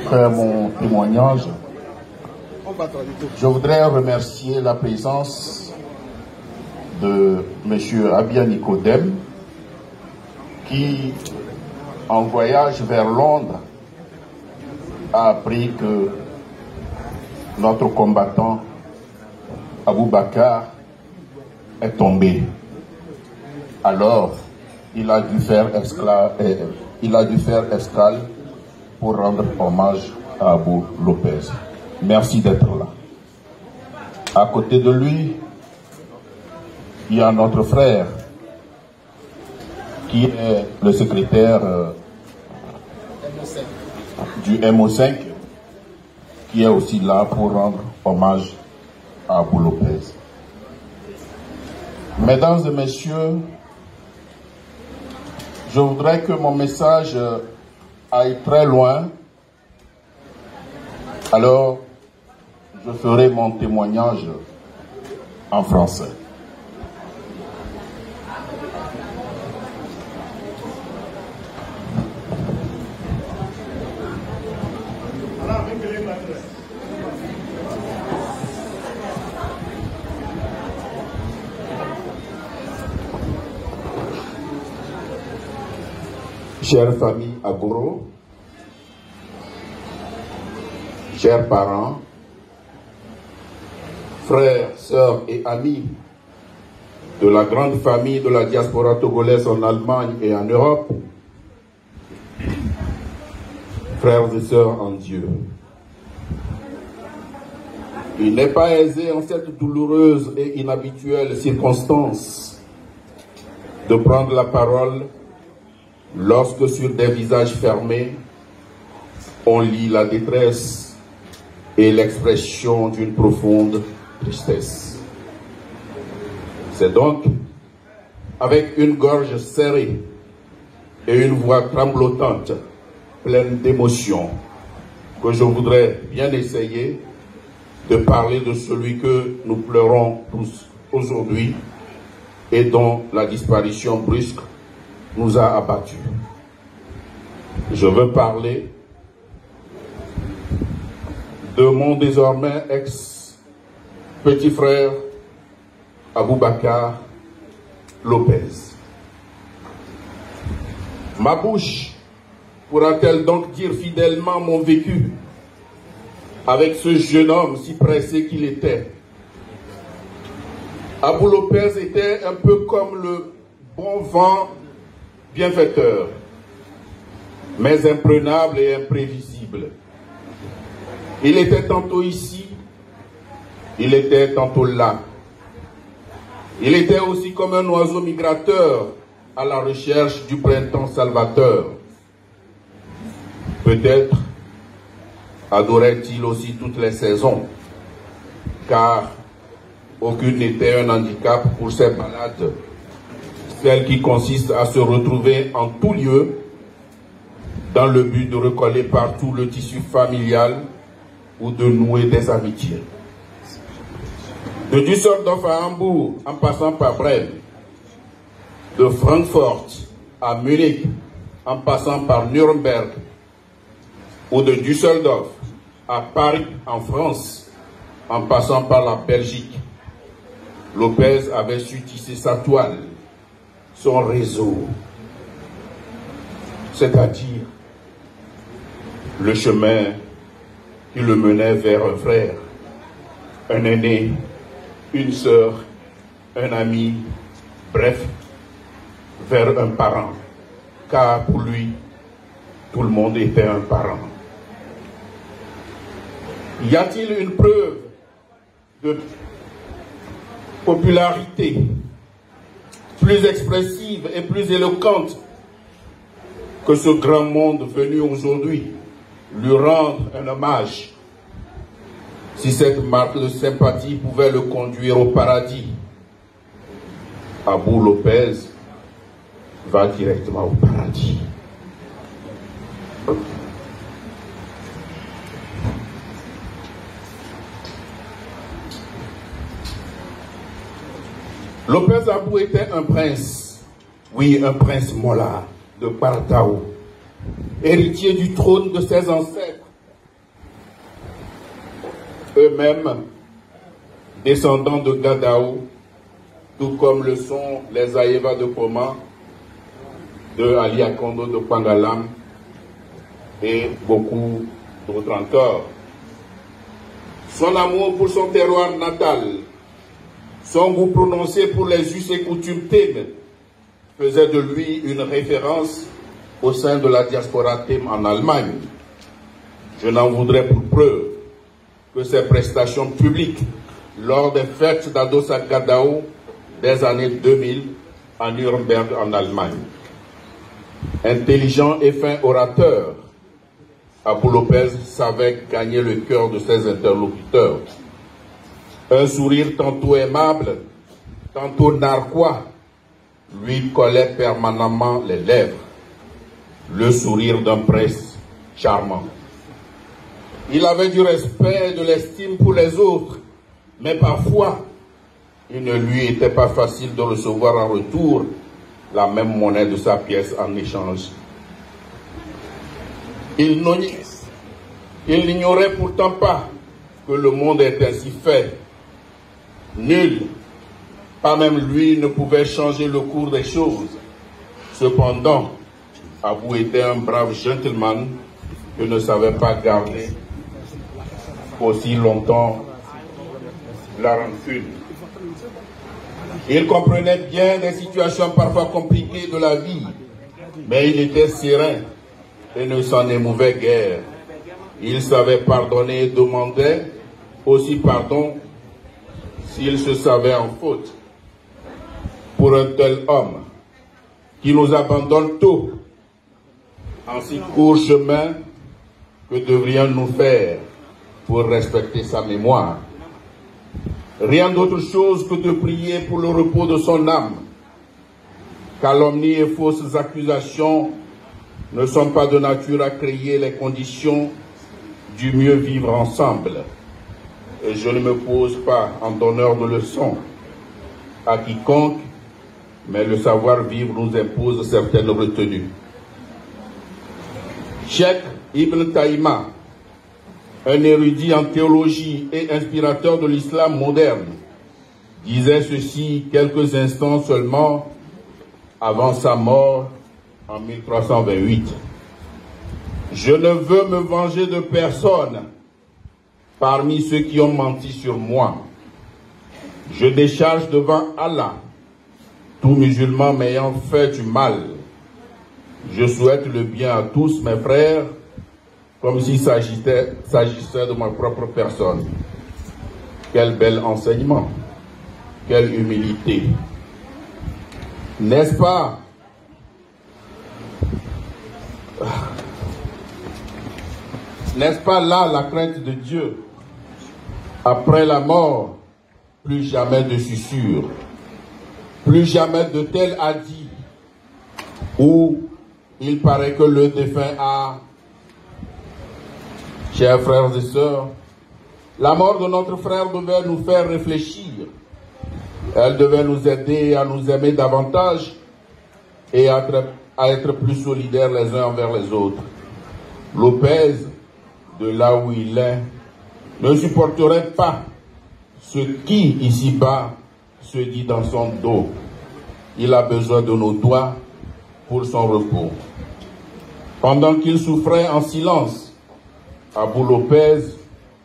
Après mon témoignage, je voudrais remercier la présence de M. Abia Nicodème qui, en voyage vers Londres, a appris que notre combattant Aboubacar est tombé. Alors, il a dû faire escale pour rendre hommage à Abou Lopez. Merci d'être là. À côté de lui, il y a notre frère qui est le secrétaire du MO5 qui est aussi là pour rendre hommage à Abou Lopez. Mesdames et messieurs, je voudrais que mon message aille très loin. Alors, je ferai mon témoignage en français. Chère famille Agoro, chers parents, frères, sœurs et amis de la grande famille de la diaspora togolaise en Allemagne et en Europe, frères et sœurs en Dieu. Il n'est pas aisé en cette douloureuse et inhabituelle circonstance de prendre la parole lorsque sur des visages fermés, on lit la détresse et l'expression d'une profonde tristesse. C'est donc avec une gorge serrée et une voix tremblotante, pleine d'émotion, que je voudrais bien essayer de parler de celui que nous pleurons tous aujourd'hui et dont la disparition brusque nous a abattus. Je veux parler de mon désormais ex-petit frère Aboubacar Lopez. Ma bouche pourra-t-elle donc dire fidèlement mon vécu avec ce jeune homme si pressé qu'il était? Abou Lopez était un peu comme le bon vent bienfaiteur, mais imprenable et imprévisible. Il était tantôt ici, il était tantôt là. Il était aussi comme un oiseau migrateur à la recherche du printemps salvateur. Peut-être adorait-il aussi toutes les saisons, car aucune n'était un handicap pour ces balades, celle qui consiste à se retrouver en tout lieu dans le but de recoller partout le tissu familial ou de nouer des amitiés. De Düsseldorf à Hambourg, en passant par Brême, de Francfort à Munich, en passant par Nuremberg, ou de Düsseldorf à Paris, en France, en passant par la Belgique, Lopez avait su tisser sa toile, son réseau, c'est-à-dire le chemin qui le menait vers un frère, un aîné, une sœur, un ami, bref, vers un parent, car pour lui, tout le monde était un parent. Y a-t-il une preuve de popularité plus expressive et plus éloquente que ce grand monde venu aujourd'hui lui rendre un hommage? Si cette marque de sympathie pouvait le conduire au paradis, Abou Lopez va directement au paradis. Lopez Abou était un prince, oui, un prince mola de Partao, héritier du trône de ses ancêtres, eux-mêmes descendants de Gadaou, tout comme le sont les Aïeva de Koma, de Ali Akondo de Pangalam et beaucoup d'autres encore. Son amour pour son terroir natal, son goût prononcé pour les us et coutumes tèmes faisait de lui une référence au sein de la diaspora thème en Allemagne. Je n'en voudrais pour preuve que ses prestations publiques lors des fêtes d'Adosa Gadaou des années 2000 à Nuremberg en Allemagne. Intelligent et fin orateur, Abou Lopez savait gagner le cœur de ses interlocuteurs. Un sourire tantôt aimable, tantôt narquois, lui collait permanemment les lèvres. Le sourire d'un prince charmant. Il avait du respect et de l'estime pour les autres, mais parfois, il ne lui était pas facile de recevoir en retour la même monnaie de sa pièce en échange. Il n'ignorait pourtant pas que le monde est ainsi fait. Nul, pas même lui, ne pouvait changer le cours des choses. Cependant, Abou était un brave gentleman que ne savait pas garder aussi longtemps la rancune. Il comprenait bien des situations parfois compliquées de la vie, mais il était serein et ne s'en émouvait guère. Il savait pardonner et demandait aussi pardon s'il se savait en faute. Pour un tel homme qui nous abandonne tôt, en si court chemin, que devrions-nous faire pour respecter sa mémoire? Rien d'autre chose que de prier pour le repos de son âme. Calomnies et fausses accusations ne sont pas de nature à créer les conditions du mieux vivre ensemble. Et je ne me pose pas en donneur de leçons à quiconque, mais le savoir-vivre nous impose certaines retenues. Cheikh Ibn Taïma, un érudit en théologie et inspirateur de l'islam moderne, disait ceci quelques instants seulement avant sa mort en 1328. Je ne veux me venger de personne parmi ceux qui ont menti sur moi. Je décharge devant Allah tout musulman m'ayant fait du mal. Je souhaite le bien à tous mes frères, comme s'il s'agissait de ma propre personne. Quel bel enseignement, quelle humilité. N'est-ce pas? N'est-ce pas là la crainte de Dieu? Après la mort, plus jamais de susurre, plus jamais de tel hadith où il paraît que le défunt a... Chers frères et sœurs, la mort de notre frère devait nous faire réfléchir. Elle devait nous aider à nous aimer davantage et à être plus solidaires les uns envers les autres. Lopez, de là où il est, ne supporterait pas ce qui, ici-bas, se dit dans son dos. Il a besoin de nos doigts pour son repos. Pendant qu'il souffrait en silence, Abou Lopez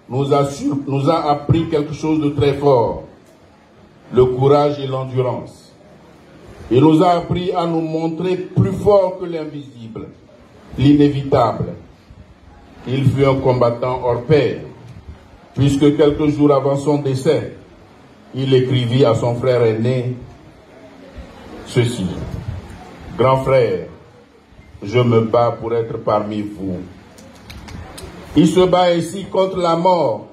nous a appris quelque chose de très fort, le courage et l'endurance. Il nous a appris à nous montrer plus forts que l'invisible, l'inévitable. Il fut un combattant hors pair, puisque quelques jours avant son décès, il écrivit à son frère aîné ceci: « Grand frère, je me bats pour être parmi vous. » Il se bat ici contre la mort,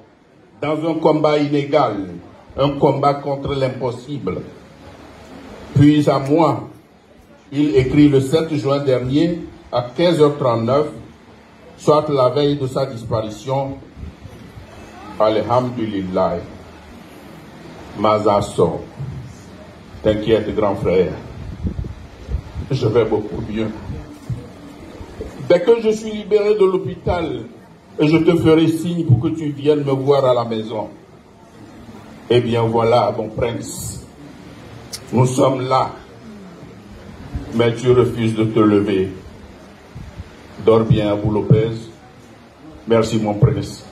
dans un combat inégal, un combat contre l'impossible. Puis à moi, il écrit le 7 juin dernier, à 15h39, soit la veille de sa disparition, Alhamdulillah, Mazasso, t'inquiète grand frère, je vais beaucoup mieux. Dès que je suis libéré de l'hôpital, et je te ferai signe pour que tu viennes me voir à la maison. Eh bien voilà, mon prince, nous sommes là, mais tu refuses de te lever. Dors bien, Abou Lopez. Merci, mon prince.